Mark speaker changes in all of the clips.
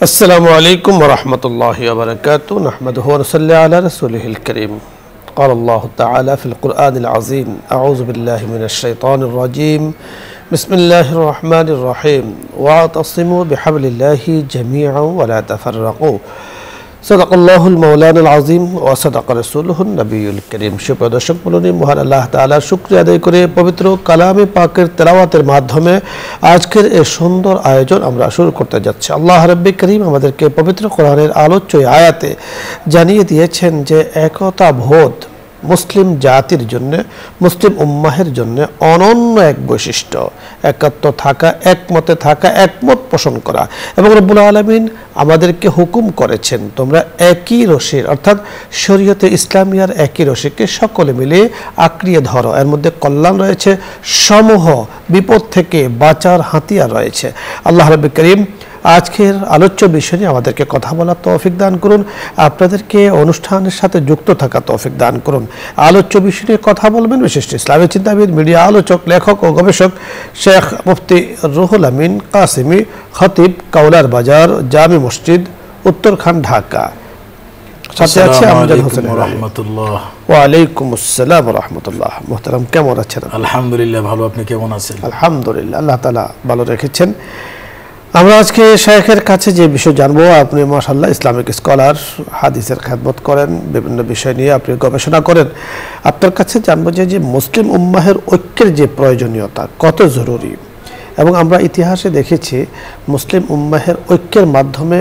Speaker 1: السلام عليكم ورحمة الله وبركاته نحمده ونصلي على رسوله الكريم قال الله تعالى في القرآن العظيم أعوذ بالله من الشيطان الرجيم بسم الله الرحمن الرحيم واعتصموا بحبل الله جميعا ولا تفرقوا صدق الله المولانا العظيم وصدق رسوله النبي الكريم সুপ্রিয় দর্শক মণ্ডলী মহান আল্লাহ তাআলার শুকরিয়া আদায় করে পবিত্র কালামে পাকের তেলাওয়াতের মাধ্যমে আজকের এই সুন্দর আয়োজন আমরা শুরু করতে যাচ্ছি। আল্লাহ রাব্বুল কারীম আমাদেরকে পবিত্র কোরআনের আলোচ্য আয়াতে জানিয়ে দিয়েছেন যে একতা বোধ মুসলিম জাতির জন্য মুসলিম উম্মাহের জন্য অনন্য এক বৈশিষ্ট্য, একাত্ম থাকা, একমতে থাকা, একমত পোষণ করা। এবং রব্বুল আলামিন আমাদেরকে হুকুম করেছেন তোমরা একই রশির অর্থাৎ শরীয়তে ইসলামিয়ার একই রশিকে সকলে মিলে আঁকড়িয়ে ধরো। এর মধ্যে কল্যাণ রয়েছে, সমূহ বিপদ থেকে বাঁচার হাতিয়ার রয়েছে। আল্লাহ রাব্বুল কারীম আজকের আলোচ্য বিষয় নিয়ে আমাদেরকে কথা বলার তৌফিক দান করুন, আপনাদেরকে অনুষ্ঠানের সাথে যুক্ত থাকা তৌফিক দান করুন। আলোচ্য বিষয় নিয়ে কথা বলবেন বিশিষ্ট ইসলামী চিন্তাবিদ, মিডিয়া আলোচক, লেখক ও গবেষক শেখ মুফতি রুহুল আমিন কাসেমি, খতিব, কাউলার বাজার, জামি মসজিদ, উত্তরখান, ঢাকা। সাথে আছে আমজাদ হোসেন রাহমাতুল্লাহ। ওয়া আলাইকুম আসসালাম ওয়া রাহমাতুল্লাহ। মুহতারাম, কেমন আছেন?
Speaker 2: আলহামদুলিল্লাহ ভালো, আপনি কেমন আছেন?
Speaker 1: আলহামদুলিল্লাহ, আল্লাহ তাআলা ভালো রেখেছেন। আমরা আজকে শেখের কাছে যে বিষয় জানবো, আপনি মাশাআল্লাহ ইসলামিক স্কলার, হাদিসের খেদমত করেন, বিভিন্ন বিষয় নিয়ে আপনি গবেষণা করেন। আপনার কাছে জানবো যে মুসলিম উম্মাহের ঐক্যের যে প্রয়োজনীয়তা কত জরুরি, এবং আমরা ইতিহাসে দেখেছি মুসলিম উম্মাহের ঐক্যের মাধ্যমে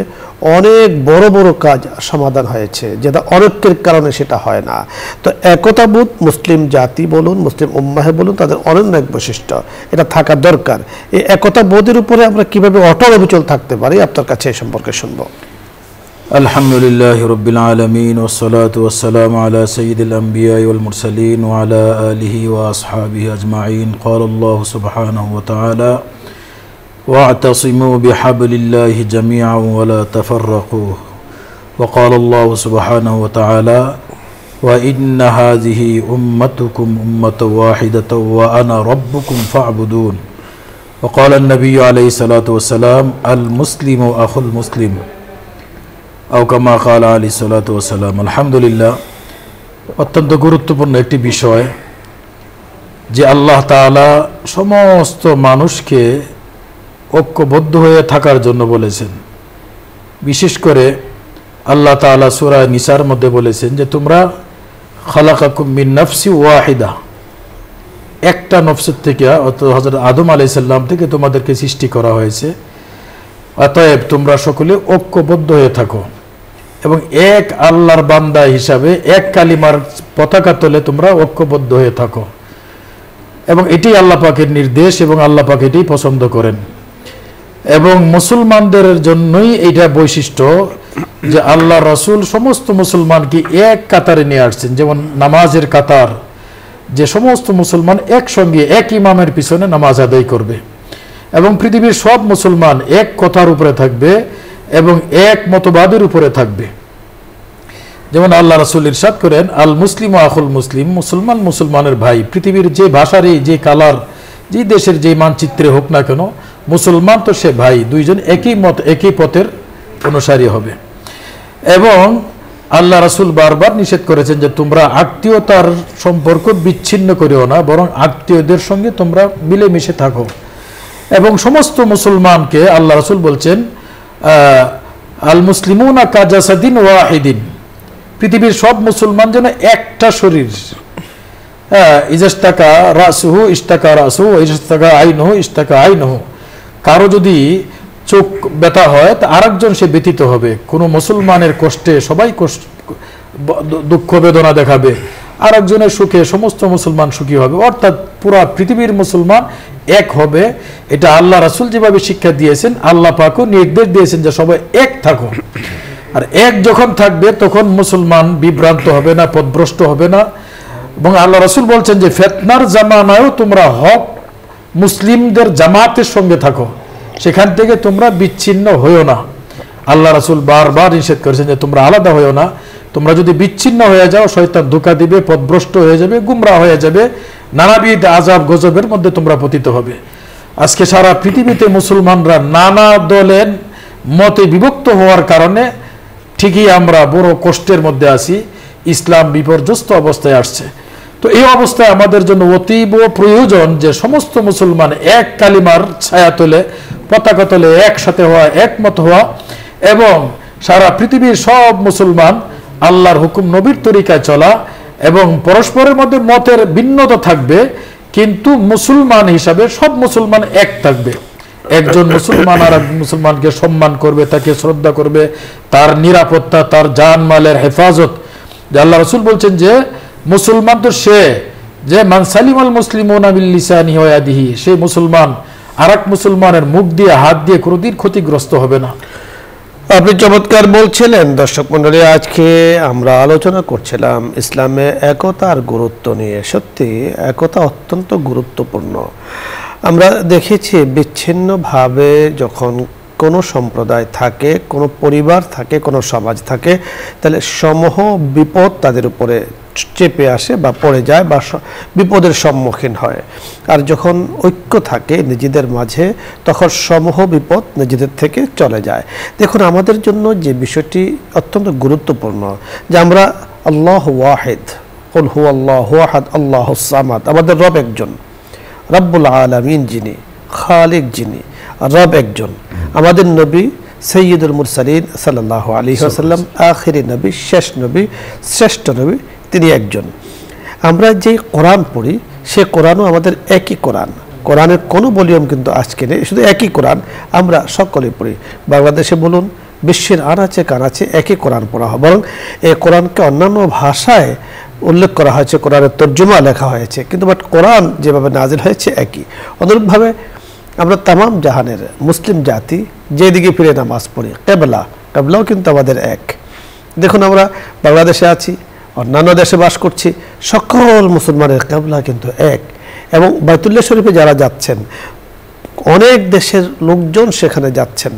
Speaker 1: অনেক বড় বড় কাজ সমাধান হয়েছে, যেটা অনৈক্যের কারণে সেটা হয় না। তো একতাবোধ মুসলিম জাতি বলুন, মুসলিম উম্মাহে বলুন, তাদের অনন্য এক বৈশিষ্ট্য, এটা থাকা দরকার। এই একতাবোধের উপরে আমরা কিভাবে অটল অবিচল থাকতে পারি, আপনার কাছে এই সম্পর্কে শুনবো।
Speaker 2: আলহামদুলিল্লাহি রাব্বিল আলামিন ওয়াসসালাতু ওয়াসসালামু আলা সাইয়্যিদিল আমবিয়াই ওয়াল মুরসালিন ওয়া আলা আলিহি ওয়া আসহাবিহি আজমাইন। ক্বালা আল্লাহু সুবহানাহু ওয়া তাআলা واعتصموا بحبل الله جميعا ولا تفرقوا وقال الله سبحانه وتعالى وإن هذه أمتكم أمة واحدة وأنا ربكم فاعبدون وقال النبي عليه الصلاة والسلام المسلم أخو المسلم أو كما قال عليه الصلاة والسلام। الحمد لله, অত্যন্ত গুরুত্বপূর্ণ একটি বিষয় যে আল্লাহ তাআলা সমস্ত মানুষকে ঐক্যবদ্ধ হয়ে থাকার জন্য বলেছেন। বিশেষ করে আল্লাহ তাআলা সূরা নিসার মধ্যে বলেছেন যে তোমরা খালাকাকুম মিন নাফসি ওয়াহিদা, একটা নফসের থেকে অর্থাৎ হযরত আদম আলাইহিস সালাম থেকে তোমাদেরকে সৃষ্টি করা হয়েছে, অতএব তোমরা সকলে ঐক্যবদ্ধ হয়ে থাকো এবং এক আল্লাহর বান্দা হিসাবে এক কালিমার পতাকা তলে তোমরা ঐক্যবদ্ধ হয়ে থাকো। এবং এটি আল্লাহ পাকের নির্দেশ এবং আল্লাহ পাক এটি পছন্দ করেন। এবং মুসলমানদের জন্যই এইটা বৈশিষ্ট্য যে আল্লাহ রাসূল সমস্ত মুসলমানকে এক কাতারে নিয়ে আসছেন। যেমন নামাজের কাতার, যে সমস্ত মুসলমান একসঙ্গে এক ইমামের পিছনে নামাজ আদায় করবে এবং পৃথিবীর সব মুসলমান এক কথার উপরে থাকবে এবং এক মতবাদের উপরে থাকবে। যেমন আল্লাহ রাসূল ইরশাদ করেন আল মুসলিম আখুল মুসলিম, মুসলমান মুসলমানের ভাই। পৃথিবীর যে ভাষারই, যে কালার, যে দেশের যে মানচিত্রে হোক না কেন, মুসলমান তো সে ভাই, দুইজন একই মত একই পথের অনুসারী হবে। এবং আল্লাহ রাসূল বারবার নিষেধ করেছেন যে তোমরা আত্মীয়তার সম্পর্ক বিচ্ছিন্ন করিও না, বরং আত্মীয়দের সঙ্গে তোমরা মিলেমিশে থাকো। এবং সমস্ত মুসলমানকে আল্লাহ রাসূল বলছেন আল মুসলিমুনা কাজাসাদিন ওয়াহিদিন, পৃথিবীর সব মুসলমান যেন একটা শরীর। ইজাস্তাকা রাসুহু ইস্তাকা রাসুহু, ইজাস্তাকা আইনুহু ইস্তাকা আইনুহু। কারো যদি চোখ ব্যথা হয় তা আরেকজন সে ব্যথিত হবে। কোনো মুসলমানের কষ্টে সবাই দুঃখ বেদনা দেখাবে, আরেকজনের সুখে সমস্ত মুসলমান সুখী হবে। অর্থাৎ পুরা পৃথিবীর মুসলমান এক হবে। এটা আল্লাহ রাসূল যেভাবে শিক্ষা দিয়েছেন, আল্লাহ পাকও নির্দেশ দিয়েছেন যে সবাই এক থাকো। আর এক যখন থাকবে তখন মুসলমান বিভ্রান্ত হবে না, পথভ্রষ্ট হবে না। এবং আল্লাহ রাসূল বলছেন যে ফিতনার জামানায়ও তোমরা হক মুসলিমদের জামাতের সঙ্গে থাকো, সেখান থেকে তোমরা বিচ্ছিন্ন হইও না। আল্লাহ রাসূল বারবার নিষেধ করেছেন যে তোমরা আলাদা হইও না। তোমরা যদি বিচ্ছিন্ন হয়ে যাও শয়তান ধোঁকা দিবে, পথভ্রষ্ট হয়ে যাবে, গুমরা হয়ে যাবে, নানাবিধ আযাব গজবের মধ্যে তোমরা পতিত হবে। আজকে সারা পৃথিবীতে মুসলমানরা নানা দলের মতে বিভক্ত হওয়ার কারণে ঠিকই আমরা বড় কষ্টের মধ্যে আছি, ইসলাম বিপর্যস্ত অবস্থায় আসছে। তো এই অবস্থায় আমাদের জন্য অতীব প্রয়োজন যে সমস্ত মুসলমান এক কালিমার ছায়া তোলে, পতাকা তোলে, একসাথে হওয়া, একমত হওয়া, এবং সারা পৃথিবীর সব মুসলমান আল্লাহর হুকুম নবীর তরিকায় চলা, এবং পরস্পরের মধ্যে মতের ভিন্নতা থাকবে কিন্তু মুসলমান হিসাবে সব মুসলমান এক থাকবে। একজন মুসলমান আর এক মুসলমানকে সম্মান করবে, তাকে শ্রদ্ধা করবে, তার নিরাপত্তা, তার জান মালের হেফাজত। যে আল্লাহ রাসূল বলছেন যে মুসলমান তো সে যে মান সালিমাল মুসলিমুনা মিন লিসানিহি ওয়া ইয়াদিহি, সেই মুসলমান আরেক মুসলমানের মুখ দিয়ে হাত দিয়ে কোনোদিন ক্ষতিগ্রস্ত হবে না।
Speaker 1: আপনি চমৎকার বলছিলেন। দর্শক মণ্ডলী, আজকে আমরা আলোচনা করছিলাম ইসলামে একতার গুরুত্ব নিয়ে। সত্যি একতা অত্যন্ত গুরুত্বপূর্ণ। আমরা দেখেছি বিচ্ছিন্নভাবে যখন কোনো সম্প্রদায় থাকে, কোনো পরিবার থাকে, কোনো সমাজ থাকে, তাহলে সমূহ বিপদ তাদের উপরে চেপে আসে বা পড়ে যায় বা বিপদের সম্মুখীন হয়। আর যখন ঐক্য থাকে নিজেদের মাঝে, তখন সমূহ বিপদ নিজেদের থেকে চলে যায়। দেখুন, আমাদের জন্য যে বিষয়টি অত্যন্ত গুরুত্বপূর্ণ যে আমরা আল্লাহ ওয়াহিদ, কুল হুয়াল্লাহু আহাদ আল্লাহুস সামাদ, আমাদের রব একজন, রব্বুল আলামিন যিনি, খালিক যিনি, রব একজন। আমাদের নবী সৈয়দুল মুরসালিন সাল্লাল্লাহু আলাইহি ওয়াসাল্লাম আখিরি নবী, শেষ নবী, শ্রেষ্ঠ নবী, তিনি একজন। আমরা যে কোরআন পড়ি সে কোরআনও আমাদের একই কোরআন। কোরআনের কোনো ভলিউম কিন্তু আজকে নেই, শুধু একই কোরআন আমরা সকলেই পড়ি। বাংলাদেশে বলুন, বিশ্বের আনাচে কানাচে একই কোরআন পড়া হয়। বরং এই কোরআনকে অন্যান্য ভাষায় উল্লেখ করা হয়েছে, কোরআনের তর্জমা লেখা হয়েছে, কিন্তু বাট কোরআন যেভাবে নাজিল হয়েছে একই। অনুরূপভাবে আমরা তামাম জাহানের মুসলিম জাতি যেদিকে ফিরে নামাজ পড়ি, কেবলাও কিন্তু আমাদের এক। দেখুন, আমরা বাংলাদেশে আছি, অন্যান্য দেশে বাস করছি, সকল মুসলমানের কেবলা কিন্তু এক। এবং বাইতুল্লাহ শরীফে যারা যাচ্ছেন, অনেক দেশের লোকজন সেখানে যাচ্ছেন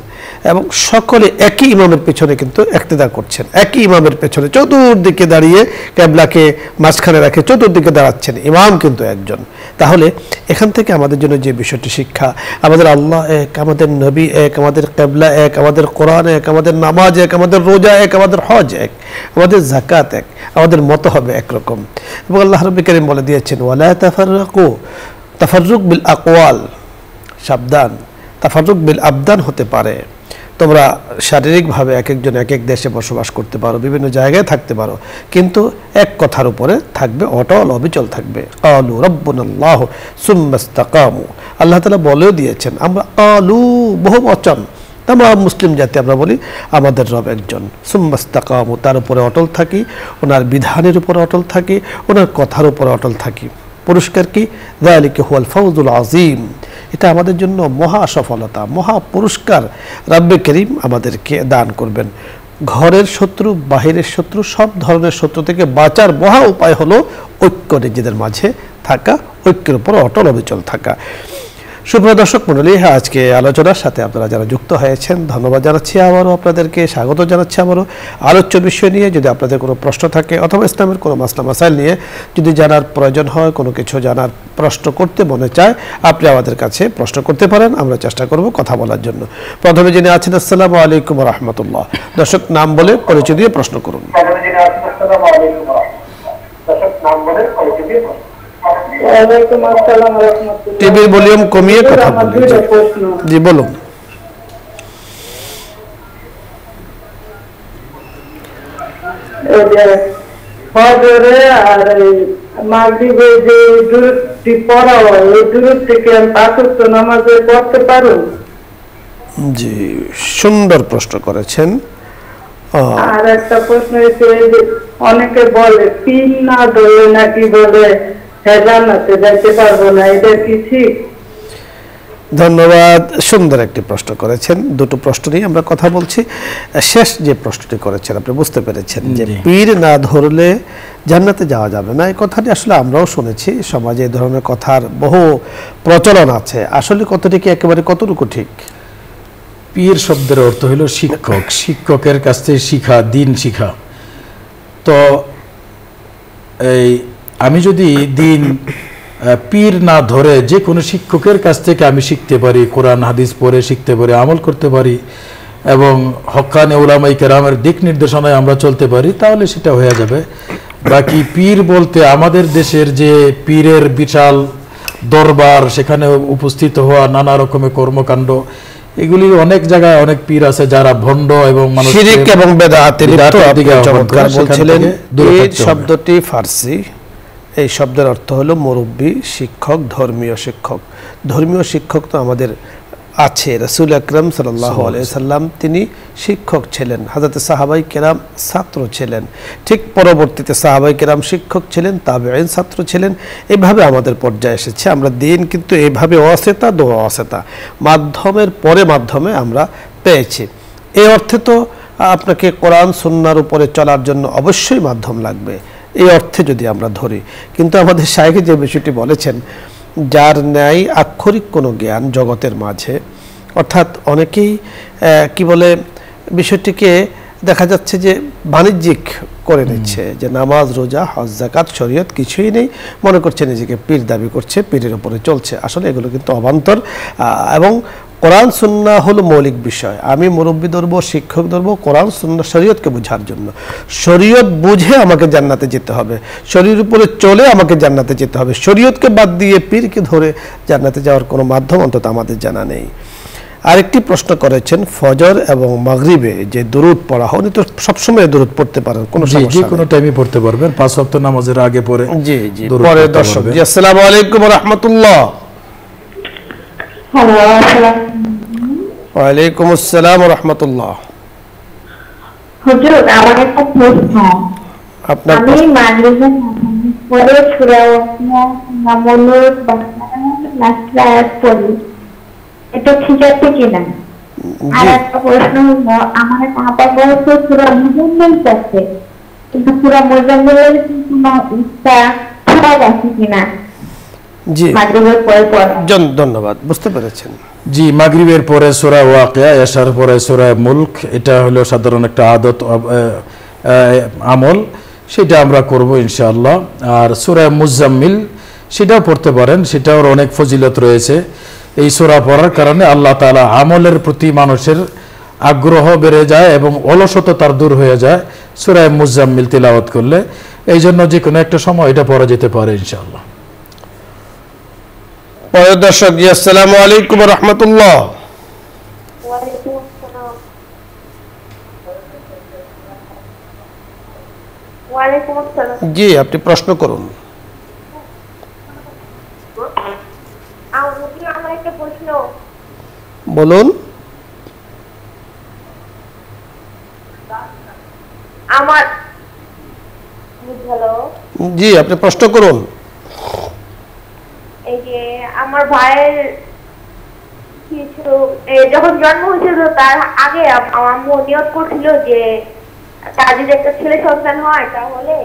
Speaker 1: এবং সকলে একই ইমামের পেছনে কিন্তু ইক্তেদা করছেন। একই ইমামের পেছনে চতুর্দিকে দাঁড়িয়ে, কেবলাকে মাঝখানে রাখে চতুর্দিকে দাঁড়াচ্ছেন, ইমাম কিন্তু একজন। তাহলে এখান থেকে আমাদের জন্য যে বিষয়টি শিক্ষা, আমাদের আল্লাহ এক, আমাদের নবী এক, আমাদের কেবলা এক, আমাদের কোরআন এক, আমাদের নামাজ এক, আমাদের রোজা এক, আমাদের হজ এক, আমাদের যাকাত এক, আমাদের মত হবে একরকম। এবং আল্লাহ রাব্বুল কারীম বলে দিয়েছেন, ওয়ালা তাফাররাকু, তাফাররুক বিল আকওয়াল, সাবধান, তাফাররুক বিল আবদান হতে পারে। তোমরা শারীরিকভাবে এক একজন এক এক দেশে বসবাস করতে পারো, বিভিন্ন জায়গায় থাকতে পারো, কিন্তু এক কথার উপরে থাকবে, অটল অবিচল থাকবে। ক্বালু রাব্বুনাল্লাহু সুম্মা ইসতাকামু, আল্লাহ তাআলা বলেও দিয়েছেন, আমরা ক্বালু বহু বচন, আমরা মুসলিম জাতি আমরা বলি আমাদের রব একজন, সুম্মা ইসতাকামু, তার উপরে অটল থাকি, ওনার বিধানের উপরে অটল থাকি, ওনার কথার উপরে অটল থাকি। পুরস্কার কি? যালিকা হুয়াল ফাওজুল আযীম, এটা আমাদের জন্য মহা সফলতা, মহা পুরস্কার রাব্বে করিম আমাদেরকে দান করবেন। ঘরের শত্রু, বাহিরের শত্রু, সব ধরনের শত্রু থেকে বাঁচার মহা উপায় হলো ঐক্য, নিজেদের মাঝে থাকা, ঐক্যের উপর অটল অবিচল থাকা। সুপ্রিয় দর্শক মণ্ডলী, আজকে আলোচনার সাথে আপনারা যারা যুক্ত হয়েছেন ধন্যবাদ জানাচ্ছি, আবারও আপনাদেরকে স্বাগত জানাচ্ছি। আবারও আলোচ্য বিষয় নিয়ে যদি আপনাদের কোনো প্রশ্ন থাকে অথবা ইসলামের কোনো মাসলা মাসাইল নিয়ে যদি জানার প্রয়োজন হয়, কোনো কিছু জানার প্রশ্ন করতে মনে চায়, আপনি আমাদের কাছে প্রশ্ন করতে পারেন, আমরা চেষ্টা করব কথা বলার জন্য। প্রথমে যিনি আছেন, আসসালামু আলাইকুম ওয়া রাহমাতুল্লাহ। দর্শক নাম বলে পরিচয় দিয়ে প্রশ্ন করুন। টিভির ভলিউম কমিয়ে কথা বলুন। জি বলুন। জি, সুন্দর প্রশ্ন করেছেন।
Speaker 3: আর একটা প্রশ্ন হচ্ছে, অনেকে বলে পিন না ধরলে নাকি বলে জান্নাতে যাইতে পারবো না, এটা কি ঠিক?
Speaker 1: ধন্যবাদ, সুন্দর একটি প্রশ্ন করেছেন। দুটো প্রশ্ন নিয়ে আমরা কথা বলছি। শেষ যে প্রশ্নটি করেছেন আপনি বুঝতে পেরেছেন যে পীর না ধরলে জান্নাতে যাওয়া যাবে না, এই কথাটি আসলে আমরাও শুনেছি, সমাজে এই ধরনের কথার বহু প্রচলন আছে। আসলে কতটুকু একেবারে কতটুকু ঠিক?
Speaker 2: পীর শব্দের অর্থ হলো শিক্ষক, শিক্ষকের কাছ থেকে শিখা, দিন শিখা। তো এই আমি যদি দিন পীর না ধরে যে কোনো শিক্ষকের কাছ থেকে আমি শিখতে পারি, কোরআন হাদিস পড়ে শিখতে পারি, আমল করতে পারি, এবং হক্কানি উলামায়ে কেরামের দিক নির্দেশনায় আমরা চলতে পারি, তাহলে সেটা হয়ে যাবে। বাকি পীর বলতে আমাদের দেশের যে পীরের বিশাল দরবার, সেখানে উপস্থিত হওয়া নানা রকমের কর্মকাণ্ড, এগুলি অনেক জায়গায় অনেক পীর আছে যারা ভণ্ড এবং
Speaker 1: শিরক এবং বেদাতে লিপ্ত। চমৎকার বলছিলেন। পীর শব্দটি ফার্সি, এই শব্দের অর্থ হলো মুরব্বী, শিক্ষক, ধর্মীয় শিক্ষক। ধর্মীয় শিক্ষক তো আমাদের আছে। রাসূল আকরাম সাল্লাল্লাহু আলাইহি সাল্লাম তিনি শিক্ষক ছিলেন, হযরত সাহাবায়ে কেরাম ছাত্র ছিলেন, ঠিক পরবর্তীতে সাহাবায়ে কেরাম শিক্ষক ছিলেন, তাবেঈন ছাত্র ছিলেন। এইভাবে আমাদের পর্যায়ে এসেছে। আমরা দিন কিন্তু এইভাবে ওয়াসিতা দোয়া ওয়াসিতা মাধ্যমের পরে মাধ্যমে আমরা পেয়েছি। এই অর্থে তো আপনাকে কোরআন সুন্নাহর উপরে চলার জন্য অবশ্যই মাধ্যম লাগবে, এই অর্থে যদি আমরা ধরি। কিন্তু আমাদের শায়েখ যে বিষয়টি বলেছেন, যার ন্যায় আক্ষরিক কোনো জ্ঞান জগতের মাঝে, অর্থাৎ অনেকেই কি বলে বিষয়টিকে দেখা যাচ্ছে যে বাণিজ্যিক করে নিচ্ছে, যে নামাজ, রোজা, হজ, যাকাত, শরীয়ত কিছুই নেই, মনে করছে নিজেকে পীর দাবি করছে, পীরের উপরে চলছে। আসলে এগুলো কিন্তু অবান্তর। এবং কোরআন সুন্নাহ হলো মৌলিক বিষয়। আমি মুরব্বী ধরবো, শিক্ষক ধরবো কোরআন সুন্নাহ শরীয়তকে বোঝার জন্য। শরীয়ত বুঝে আমাকে জান্নাতে যেতে হবে, শরীরের উপরে চলে আমাকে জান্নাতে যেতে হবে। শরীয়তকে বাদ দিয়ে পীরকে ধরে জান্নাতে যাওয়ার কোনো মাধ্যম অন্তত আমাদের জানা নেই। আরেকটি প্রশ্ন করেছেন, ফজর এবং মাগরিবে যে দুরূদ পড়া হয়, উনি তো সবসময় দুরূদ পড়তে পারেন, কোনো সমস্যা নেই,
Speaker 2: কোনো টাইমে পড়তে পারবেন, 5 ওয়াক্ত নামাজের আগে পরে।
Speaker 1: জি জি। পরে দর্শক জি, আসসালামু আলাইকুম ওয়া রাহমাতুল্লাহ। ওয়ালাইকুম আসসালাম ওয়া রাহমাতুল্লাহ।
Speaker 4: হুজুর, আমার একটা প্রশ্ন। আমি মাগরিবে পরে সূরা মুলক লাস্ট আয়াত পড়ি, এটা ঠিক আছে কিনা? আর একটা প্রশ্ন হলো, আমার আপা বলছে সূরা মুজাম্মিল পড়তে, কিন্তু সূরা মুজাম্মিলের কোনো ইচ্ছা ঠিক আছে কিনা?
Speaker 1: জি,
Speaker 4: মাগরিবের পরে পড়া।
Speaker 1: ধন্যবাদ, বুঝতে পেরেছেন।
Speaker 2: জি, মাগরিবের পরে সূরা ওয়াকিয়া, এশার পরে সূরা মুলক, এটা হলো সাধারণ একটা আদত আমল, সেটা আমরা করব ইনশাআল্লাহ। আর সূরা মুজাম্মিল সেটাও পড়তে পারেন, সেটাও অনেক ফজিলত রয়েছে। এই সূরা পড়ার কারণে আল্লাহ তাআলা আমলের প্রতি মানুষের আগ্রহ বেড়ে যায় এবং অলসতা তার দূর হয়ে যায় সূরা মুজাম্মিল তিলাওয়াত করলে। এই জন্য যে কোনো একটা সময় এটা পড়া যেতে পারে ইনশাআল্লাহ।
Speaker 1: পরে দর্শক জি, আসসালামু আলাইকুম ওয়া রাহমাতুল্লাহ।
Speaker 4: ওয়ালাইকুম আসসালাম। ওয়ালাইকুম আসসালাম।
Speaker 1: জি, আপনি প্রশ্ন করুন।
Speaker 4: আমার একটা প্রশ্ন।
Speaker 1: বলুন।
Speaker 4: আমার হ্যালো,
Speaker 1: জি, আপনি প্রশ্ন করুন।
Speaker 4: এই যে আমার ভাইয়ের কিছু যখন জন্ম হয়েছিল, তার আগে আমার আম্মু নিয়ত করছিল যে তার যদি একটা ছেলে সন্তান হয় তাহলে।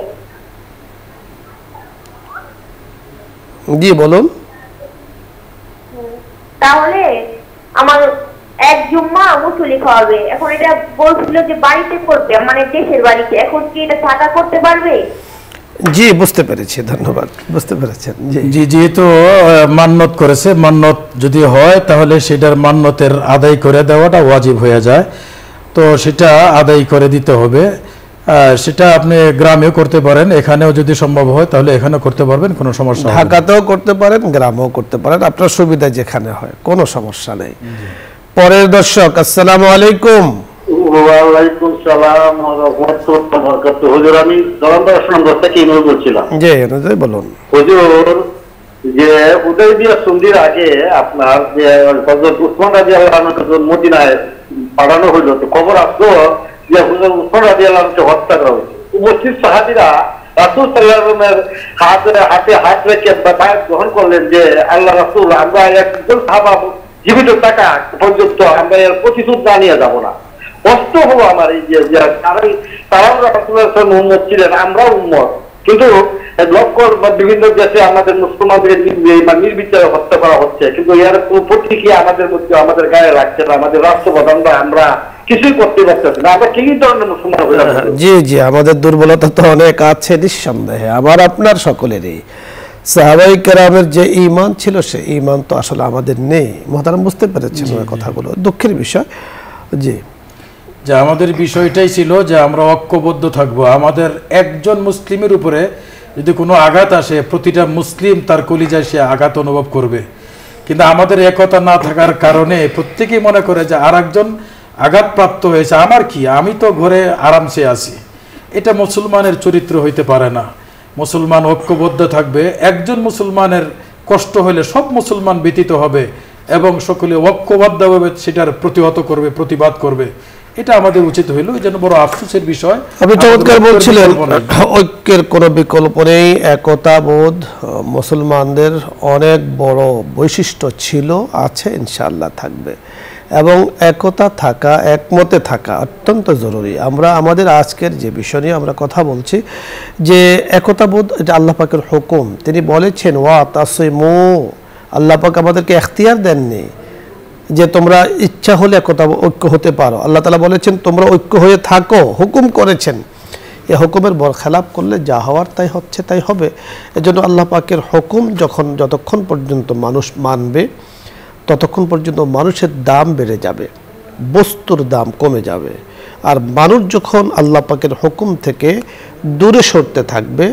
Speaker 1: জি বলুন।
Speaker 4: তাহলে আমার এক জুম্মা মুসুলি খাওয়াবে। এখন এটা বলছিল যে বাড়িতে করবে, মানে দেশের বাড়িতে। এখন কি এটা থাকা করতে পারবে?
Speaker 1: জি, বুঝতে পেরেছি, ধন্যবাদ, বুঝতে পেরেছেন। জি
Speaker 2: জি, যেহেতু মান্নত করেছে, মান্নত যদি হয় তাহলে সেটার মান্নতের আদায় করে দেওয়াটা ওয়াজিব হয়ে যায়, তো সেটা আদায় করে দিতে হবে। সেটা আপনি গ্রামেও করতে পারেন, এখানেও যদি সম্ভব হয় তাহলে এখানেও করতে পারবেন, কোনো সমস্যা নেই।
Speaker 1: ঢাকাতেও করতে পারেন, গ্রামেও করতে পারেন, আপনার সুবিধা যেখানে হয়, কোনো সমস্যা নেই। পরের দর্শক, আসসালামু আলাইকুম।
Speaker 5: ওয়ালাইকুম সালাম ওয়া রাহমাতুল্লাহি ওয়া বারাকাতুহু। হুজুর, আমি জলন্ধর আসলাম থেকে ইমেল করছিলাম।
Speaker 1: জি, অনুযায়ী বলুন।
Speaker 5: হুজুর, যে হুদাইবিয়া সন্ধির আগে আপনার যে হযরত উসমান রাদিয়াল্লাহু আনহু মদিনায় পাঠানো হলো, তো খবর আসলো যে হুজুর উসমান রাদিয়াল্লাহু আনহুকে হত্যা করা হয়েছে। উপস্থিত সাহাবীরা রাসূল সাল্লাল্লাহু আলাইহি ওয়াসাল্লামের হাতে হাত রেখে বায়াত গ্রহণ করলেন যে আল্লাহ রাসূল, আমরা একজন সাহাবা জীবিত থাকা পর্যন্ত আমরা এর প্রতিশোধ না নিয়ে যাবো না। কষ্ট হলো আমার এই যে তারাও রাসূলের উম্মত ছিলেন, আমরাও উম্মত, কিন্তু লক্ষ্য বিভিন্ন দেশে আমাদের মুসলমানদের নির্বিচারে হত্যা করা হচ্ছে, কিন্তু এর কোনো প্রতিক্রিয়া আমাদের মধ্যে, আমাদের গায়ে লাগছে না। আমাদের রাষ্ট্রপ্রধান আমরা কিছুই করতে পারতেছি না। আমরা কি ধরনের মুসলমান হয়ে যাচ্ছি?
Speaker 1: জি জি, আমাদের দুর্বলতা তো অনেক আছে নিঃসন্দেহে, আমার আপনার সকলেরই। সাহাবায়ে কেরামের যে ঈমান ছিল, সে ঈমান তো আসলে আমাদের নেই। মুহতারাম, বুঝতে পেরেছেন কথাগুলো, দুঃখের বিষয়। জি,
Speaker 2: যে আমাদের বিষয়টাই ছিল যে আমরা ঐক্যবদ্ধ থাকবো। আমাদের একজন মুসলিমের উপরে যদি কোনো আঘাত আসে, প্রতিটা মুসলিম তার কলিজায় সে আঘাত অনুভব করবে। কিন্তু আমাদের একতা না থাকার কারণে প্রত্যেকেই মনে করে যে আর একজন আঘাতপ্রাপ্ত হয়েছে, আমার কি, আমি তো ঘরে আরামসে আছি। এটা মুসলমানের চরিত্র হইতে পারে না। মুসলমান ঐক্যবদ্ধ থাকবে। একজন মুসলমানের কষ্ট হলে সব মুসলমান ব্যতীত হবে এবং সকলে ঐক্যবদ্ধভাবে সেটার প্রতিহত করবে, প্রতিবাদ করবে। এটা আমাদের উচিত হইল। এই জন্য বড় আফসোসের বিষয়।
Speaker 1: আপনি চমৎকার বলছিলেন, ঐক্যের কোনো বিকল্প নেই। একতাবোধ মুসলমানদের অনেক বড় বৈশিষ্ট্য ছিল, আছে, ইনশাআল্লাহ থাকবে। এবং একতা থাকা, একমতে থাকা অত্যন্ত জরুরি। আমরা আমাদের আজকের যে বিষয় নিয়ে আমরা কথা বলছি, যে একতাবোধ, এটা আল্লাহ পাকের হুকুম। তিনি বলেছেন ওয়া তাসিমু, আল্লাহ পাক আমাদেরকে এখতিয়ার দেননি যে তোমরা ইচ্ছা হলে একতা ঐক্য হতে পারো। আল্লাহ তাআলা বলেছেন তোমরা ঐক্য হয়ে থাকো, হুকুম করেছেন। এই হুকুমের বরখেলাপ করলে যা হওয়ার তাই হচ্ছে, তাই হবে। এজন্য আল্লাহ পাকের হুকুম যতক্ষণ পর্যন্ত মানুষ মানবে ততক্ষণ পর্যন্ত মানুষের দাম বেড়ে যাবে, বস্তুর দাম কমে যাবে। আর মানুষ যখন আল্লাহ পাকের হুকুম থেকে দূরে সরতে থাকবে,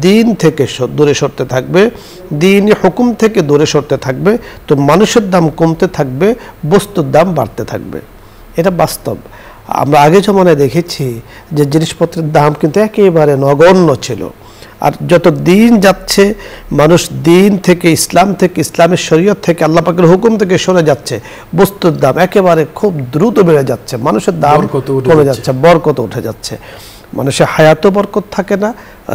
Speaker 1: দিন থেকে দূরে সরতে থাকবে, দিন হুকুম থেকে দূরে সরতে থাকবে, তো মানুষের দাম কমতে থাকবে, বস্তুর দাম বাড়তে থাকবে। এটা বাস্তব। আমরা আগে জমানায় দেখেছি যে জিনিসপত্রের দাম কিন্তু একেবারে নগণ্য ছিল। আর যত দিন যাচ্ছে মানুষ দিন থেকে, ইসলাম থেকে, ইসলামের শরীয়ত থেকে, আল্লাহ পাকের হুকুম থেকে সরে যাচ্ছে, বস্তুর দাম একেবারে খুব দ্রুত বেড়ে যাচ্ছে, মানুষের দাম কমে যাচ্ছে, বরকত উঠে যাচ্ছে। মানুষের হায়াতও বরকত থাকে না,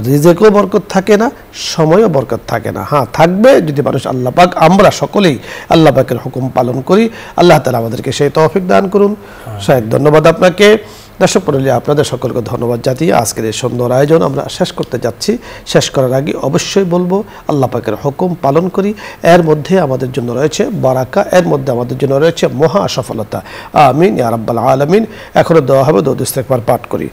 Speaker 1: রিজেকও বরকত থাকে না, সময়ও বরকত থাকে না। হ্যাঁ, থাকবে যদি মানুষ আল্লাহ পাক, আমরা সকলেই আল্লাহ পাকের হুকুম পালন করি। আল্লাহ তাআলা আমাদেরকে সেই তৌফিক দান করুন। শাহেদ, ধন্যবাদ আপনাকে। দর্শক মণ্ডলী, আপনাদের সকলকে ধন্যবাদ জানিয়ে আজকের এই সুন্দর আয়োজন আমরা শেষ করতে যাচ্ছি। শেষ করার আগে অবশ্যই বলবো আল্লাহ পাকের হুকুম পালন করি। এর মধ্যে আমাদের জন্য রয়েছে বারাকা, এর মধ্যে আমাদের জন্য রয়েছে মহা সফলতা। আমিন ইয়া রাব্বাল আলামিন। এখনো দোয়া হবে, দরুদ ইস্তেগফার পাঠ করি।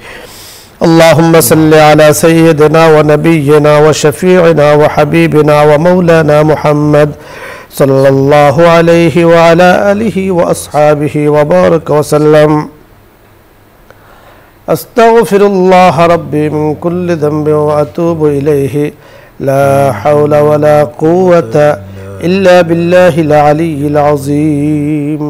Speaker 1: اللهم صل على سيدنا ونبينا وشفيعنا وحبيبنا ومولانا محمد صلى الله عليه وعلى آله وأصحابه وبارك وسلم. أستغفر الله ربي من كل ذنب وأتوب إليه. لا حول ولا قوة إلا بالله العلي العظيم.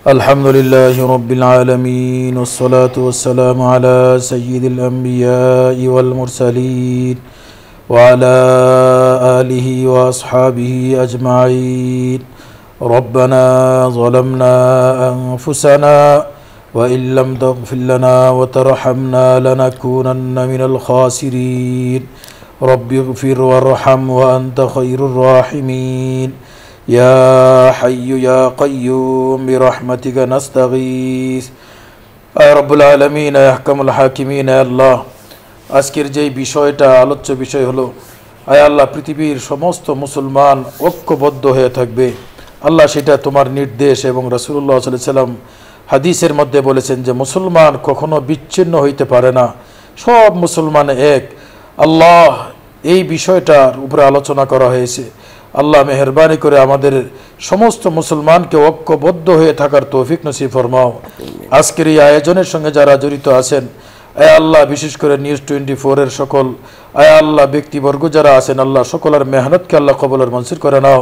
Speaker 2: الحمد لله رب العالمين، والصلاة والسلام على سيد الأنبياء والمرسلين وعلى آله وأصحابه أجمعين. ربنا ظلمنا أنفسنا وإن لم تغفر لنا وترحمنا لنكونن من الخاسرين. رب اغفر وارحم وأنت خير الراحمين. يا حي يا قيوم برحمتك نستغيث. يا رب العالمين يا أحكم الحاكمين. يا الله, আজকের যেই বিষয়টা আলোচ্য বিষয় হলো, আয় আল্লাহ, পৃথিবীর সমস্ত মুসলমান ঐক্যবদ্ধ হয়ে থাকবে। আল্লাহ, সেটা তোমার নির্দেশ এবং রাসূলুল্লাহ সাল্লাল্লাহু আলাইহি ওয়াসাল্লাম হাদিসের মধ্যে বলেছেন যে মুসলমান কখনো বিচ্ছিন্ন হইতে পারে না, সব মুসলমান এক। আল্লাহ, এই বিষয়টার উপরে আলোচনা করা হয়েছে। আল্লাহ, মেহেরবানি করে আমাদের সমস্ত মুসলমানকে ঐক্যবদ্ধ হয়ে থাকার তৌফিক নসিব ফরমাও। আজকের এই আয়োজনের সঙ্গে যারা জড়িত আছেন, আয় আল্লাহ, বিশেষ করে নিউজ 24-এর সকল আয় আল্লাহ ব্যক্তিবর্গ যারা আছেন, আল্লাহ সকলের মেহনতকে আল্লাহ কবুল আর মঞ্জুর করে নাও।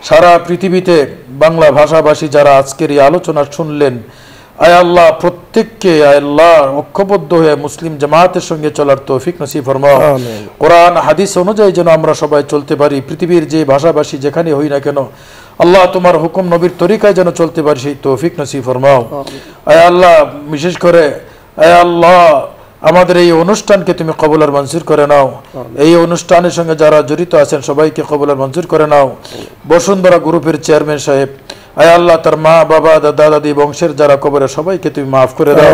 Speaker 2: সারা পৃথিবীতে বাংলা ভাষাভাষী যারা আজকের এই আলোচনা শুনলেন, আয় আল্লাহ, প্রত্যেককে আয় আল্লাহ ঐক্যবদ্ধ হয়ে মুসলিম জামাতের সঙ্গে চলার তৌফিক নসিব ফরমাও। কোরআন হাদিস অনুযায়ী যেন আমরা সবাই চলতে পারি। পৃথিবীর যে ভাষাভাষী যেখানে হই না কেন, আল্লাহ তোমার হুকুম নবীর তরিকায় যেন চলতে পারি, সেই তৌফিক নসিব ফরমাও। আয় আল্লাহ, বিশেষ করে আয় আল্লাহ আমাদের এই অনুষ্ঠানকে তুমি কবুল আর মঞ্জুর করে নাও। এই অনুষ্ঠানের সঙ্গে যারা জড়িত আছেন সবাইকে কবুল আর মঞ্জুর করে নাও। বসুন্ধরা গ্রুপের চেয়ারম্যান সাহেব, আয় আল্লাহ, তার মা বাবা দাদা দাদি বংশের যারা কবরে সবাইকে তুমি মাফ করে দাও।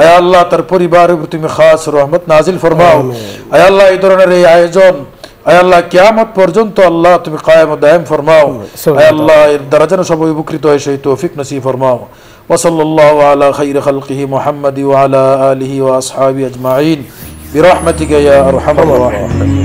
Speaker 2: আয় আল্লাহ, তার পরিবারের উপর তুমি খাস রহমত নাজিল ফরমাও। আয় আল্লাহ, এই ধরনের এই আয়োজন আয় আল্লাহ কিয়ামত পর্যন্ত আল্লাহ তুমি কায়েম ও দায়েম ফরমাও। আয় আল্লাহ, এর দ্বারা যেন সবাই উপকৃত হয়, সেই তৌফিক নসিব ফরমাও। وصلى الله على خير خلقه محمد وعلى آله وأصحابه أجمعين برحمتك يا أرحم الراحمين.